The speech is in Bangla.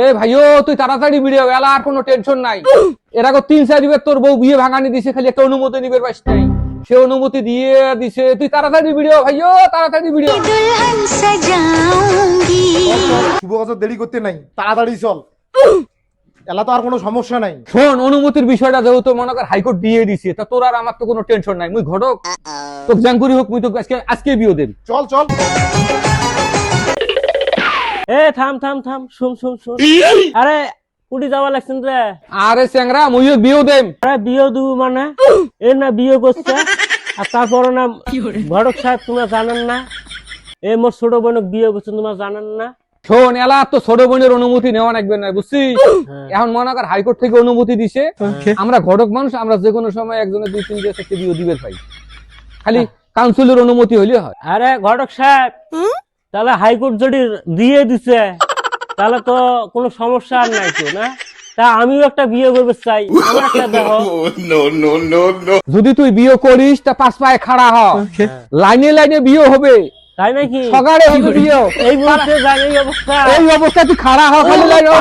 এ ভাইও তুই তাড়াতাড়ি ভিডিও এলা, আর কোনো টেনশন নাই। এর আগে 3-4 বার তোর বউ বিয়ে ভাঙানি দিছে, খালি একটা অনুমতি নিবে পাস নাই, সে অনুমতি দিয়ে দিছে। তুই তাড়াতাড়ি ভিডিও ভাইও, তাড়াতাড়ি ভিডিও। শুভ কথা দেরি করতে নাই, তাড়াতাড়ি চল, এলা তো আর কোনো সমস্যা নাই। শোন, অনুমতির বিষয়টা যেহেতু মনে কর হাইকোর্ট দিয়ে দিছে, তা তোর আর আমার তো কোনো টেনশন নাই। মুই ঘটক তোকে জাঙ্কুরি হোক, মুই তোকে আজকে বিয়ে দেব। চল চল। এ থাম থাম থাম, শুন শুন শুন। আরে কুটি যাওয়া লাগছেন রে? আরে চ্যাংরা, মুইও বিয়ে দেব। আরে বিয়ে দেবো মানে এ না বিয়ে করছে, আর তারপরে না ঘটক সাহেব তোমরা জানেন না এ মোর ছোট বোনক বিয়ে করছে, তোমরা জানেন না? শোন এলা, তো ছোট বোনের অনুমতি নেওয়া লাগবে না, বুঝছিস? এখন মনে কর হাইকোর্ট থেকে অনুমতি দিছে, আমরা ঘটক মানুষ, আমরা যে কোনো সময় একজনের 2-3 বিয়ে দিবে পাই, খালি কাউন্সিলের অনুমতি হইলে হয়। আরে ঘটক সাহেব, তাহলে হাইকোর্ট যদি দিয়ে দিছে তাহলে তো কোনো সমস্যা আর নাই তো, না? তা আমিও একটা বিয়ে করতে চাই, আমার একটা দেখো। যদি তুই বিয়ে করিস তা 5 পায়ে খাড়া হ, লাইনে লাইনে বিয়ে হবে, তাই নাকি? সকালে হবে বিয়ে। এই মুহূর্তে জানি এই অবস্থা, এই অবস্থায় তুই খাড়া হ, খালি লাইনে।